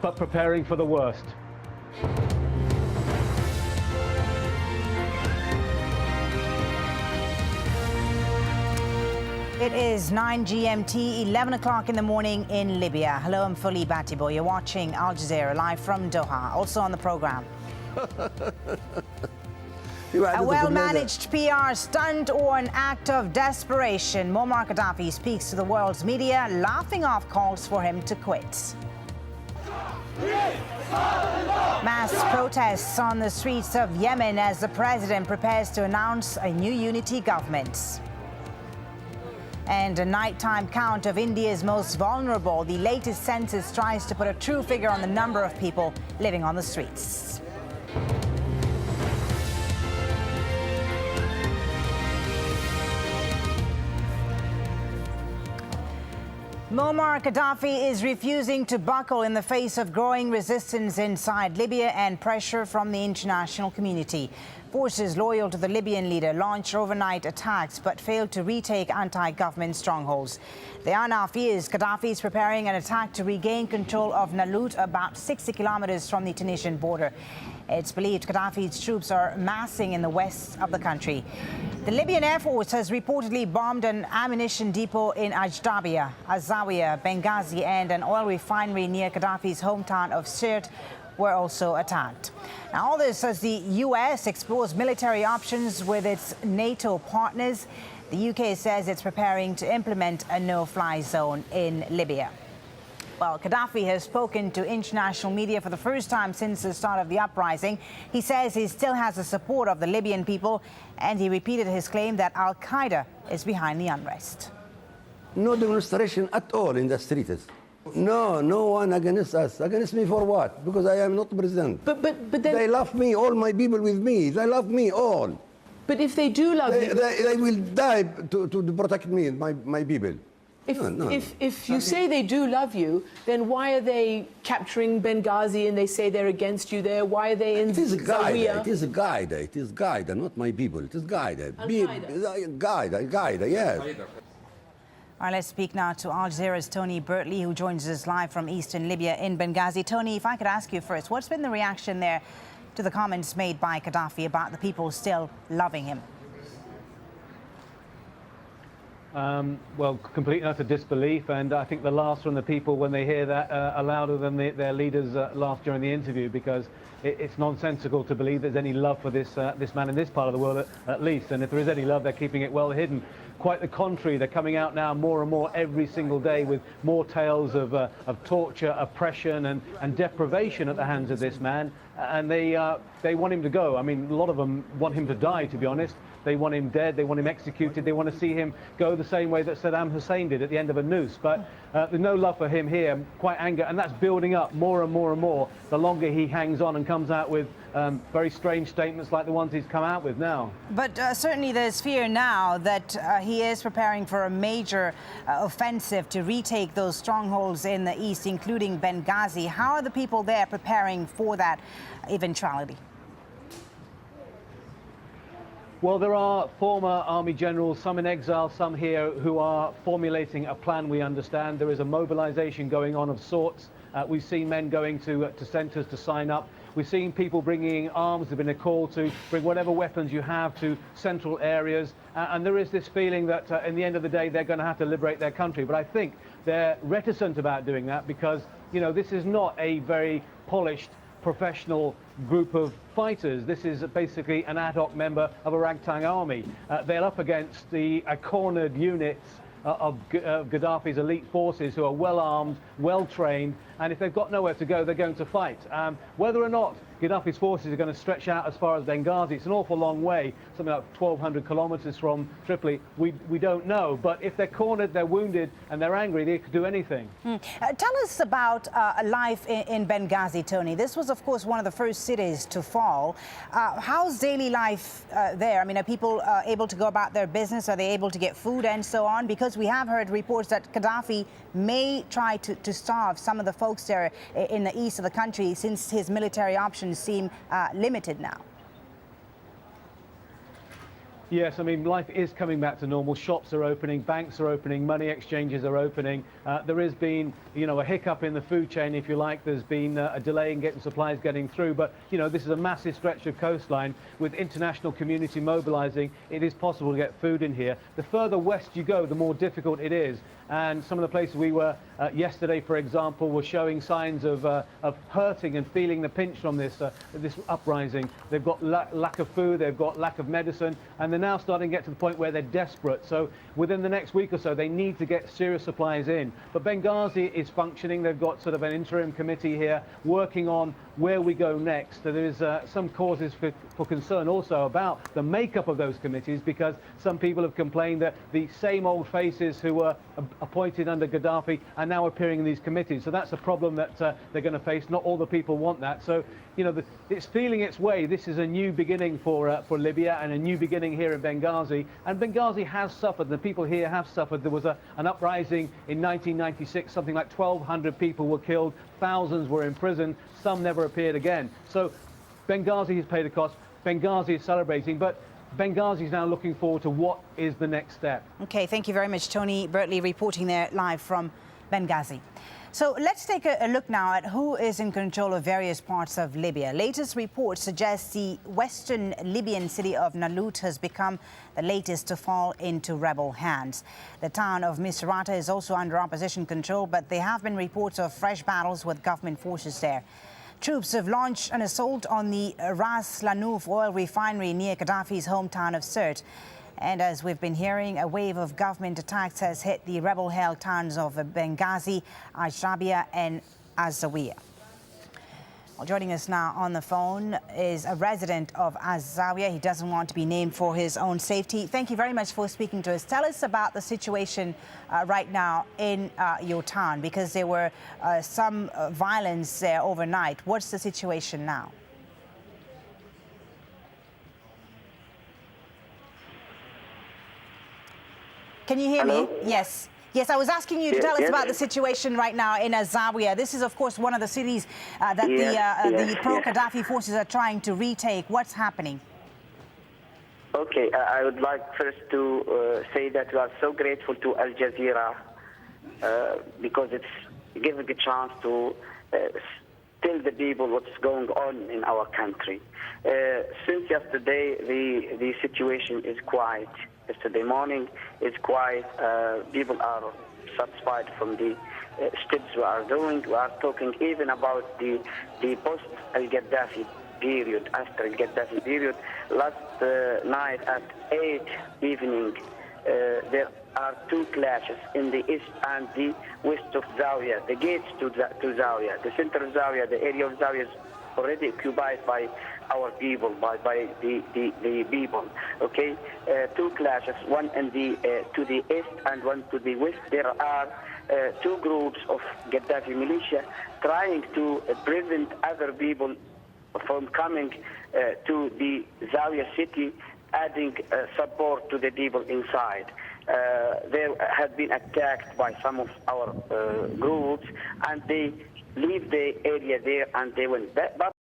but preparing for the worst. It is 9 GMT, 11 o'clock in the morning in Libya. Hello, I'm Fuli Batibo. You're watching Al Jazeera live from Doha. Also on the program, a well-managed PR stunt or an act of desperation. Muammar Gaddafi speaks to the world's media, laughing off calls for him to quit. Mass protests on the streets of Yemen as the president prepares to announce a new unity government. And a nighttime count of India's most vulnerable. The latest census tries to put a true figure on the number of people living on the streets. Muammar Gaddafi is refusing to buckle in the face of growing resistance inside Libya and pressure from the international community. Forces loyal to the Libyan leader launched overnight attacks but failed to retake anti-government strongholds. There are now fears Gaddafi is preparing an attack to regain control of Nalut, about 60 kilometers from the Tunisian border. It's believed Gaddafi's troops are massing in the west of the country. The Libyan Air Force has reportedly bombed an ammunition depot in Ajdabiya, Zawiya, Benghazi, and an oil refinery near Gaddafi's hometown of Sirte were also attacked. Now, all this as the U.S. explores military options with its NATO partners. The U.K. says it's preparing to implement a no-fly zone in Libya. Well, Gaddafi has spoken to international media for the first time since the start of the uprising. He says he still has the support of the Libyan people, and he repeated his claim that Al-Qaeda is behind the unrest. No demonstration at all in the streets. No one against us. Against me for what? Because I am not president. But then... They love me, all my people with me. They love me all. But if they do love you... They will die to protect me, my people. If you say they do love you, then why are they capturing Benghazi and they say they're against you there? Why are they in Zawiya? It is Qaeda, not my people. It is Qaeda. Qaeda, yes. All right, let's speak now to Al Jazeera's Tony Bertley, who joins us live from eastern Libya in Benghazi. Tony, if I could ask you first, what's been the reaction there to the comments made by Gaddafi about the people still loving him? Well, complete and utter disbelief, and I think the laughs from the people when they hear that are louder than their leaders laughed during the interview, because it's nonsensical to believe there's any love for this man in this part of the world, at least. And if there is any love, they're keeping it well hidden. Quite the contrary, they're coming out now more and more every single day with more tales of torture, oppression and deprivation at the hands of this man. And they want him to go. I mean, a lot of them want him to die, to be honest. They want him dead, they want him executed, they want to see him go the same way that Saddam Hussein did at the end of a noose. But there's no love for him here, quite anger, and that's building up more and more and more the longer he hangs on and comes out with very strange statements like the ones he's come out with now. But certainly there's fear now that he is preparing for a major offensive to retake those strongholds in the east, including Benghazi. How are the people there preparing for that eventuality? Well, there are former army generals, some in exile, some here, who are formulating a plan, we understand. There is a mobilization going on of sorts. We've seen men going to centres to sign up. We've seen people bringing arms. There's been a call to bring whatever weapons you have to central areas. And there is this feeling that in the end of the day, they're going to have to liberate their country. But I think they're reticent about doing that because, you know, this is not a very polished professional group of fighters. This is basically an ad hoc member of a ragtag army. They're up against cornered units of Gaddafi's elite forces who are well armed, well trained, and if they've got nowhere to go, they're going to fight. Whether or not Gaddafi's forces are going to stretch out as far as Benghazi, it's an awful long way, something like 1,200 kilometers from Tripoli. We don't know, but if they're cornered, they're wounded, and they're angry, they could do anything. Tell us about life in Benghazi, Tony. This was, of course, one of the first cities to fall. How's daily life there? I mean, are people able to go about their business? Are they able to get food and so on? Because we have heard reports that Gaddafi may try to starve some of the folks there in the east of the country, since his military options seem limited now. Yes, I mean, life is coming back to normal. Shops are opening, banks are opening, money exchanges are opening. There has been, a hiccup in the food chain, if you like. There's been a delay in getting supplies getting through. But, this is a massive stretch of coastline. With international community mobilizing, it is possible to get food in here. The further west you go, the more difficult it is. And some of the places we were yesterday, for example, were showing signs of hurting and feeling the pinch from this uprising. They've got lack of food, they've got lack of medicine, and they're now starting to get to the point where they're desperate. So within the next week or so, they need to get serious supplies in. But Benghazi is functioning. They've got sort of an interim committee here working on where we go next. So there is some causes for concern also about the makeup of those committees, because some people have complained that the same old faces who were appointed under Gaddafi are now appearing in these committees. So that's a problem that they're going to face. Not all the people want that. So, it's feeling its way. This is a new beginning for Libya, and a new beginning here in Benghazi. And Benghazi has suffered. The people here have suffered. There was an uprising in 1996. Something like 1,200 people were killed. Thousands were imprisoned. Some never appeared again. So Benghazi has paid a cost. Benghazi is celebrating. But Benghazi is now looking forward to what is the next step. Okay, thank you very much, Tony Bertley, reporting there live from Benghazi. So let's take a look now at who is in control of various parts of Libya. Latest reports suggest the western Libyan city of Nalut has become the latest to fall into rebel hands. The town of Misrata is also under opposition control, but there have been reports of fresh battles with government forces there. Troops have launched an assault on the Ras Lanouf oil refinery near Gaddafi's hometown of Sirte. And as we've been hearing, a wave of government attacks has hit the rebel-held towns of Benghazi, AlJazeera and AlZawiya. Well, joining us now on the phone is a resident of AlZawiya. He doesn't want to be named for his own safety. Thank you very much for speaking to us. Tell us about the situation right now in your town, because there were some violence there overnight. What's the situation now? Can you hear Hello? me? Yes. Yes, I was asking you to tell us about the situation right now in AlZawiya. This is, of course, one of the cities that the pro-Gaddafi forces are trying to retake. What's happening? Okay, I would like first to say that we are so grateful to AlJazeera because it's giving a chance to tell the people what's going on in our country. Since yesterday, the situation is quiet. Yesterday morning is quiet. People are satisfied from the steps we are doing. We are talking even about the post-Al-Gaddafi period, after Al-Gaddafi period. Last night at 8 evening, there are two clashes in the east and the west of Zawiya, the gates to Zawiya. The center of Zawiya, the area of Zawiya is already occupied by our people, by the people. Okay, two clashes, one in to the east and one to the west. There are two groups of Gaddafi militia trying to prevent other people from coming to the Zawiya city, adding support to the people inside. They had been attacked by some of our groups, and they leave the area there and they went back. But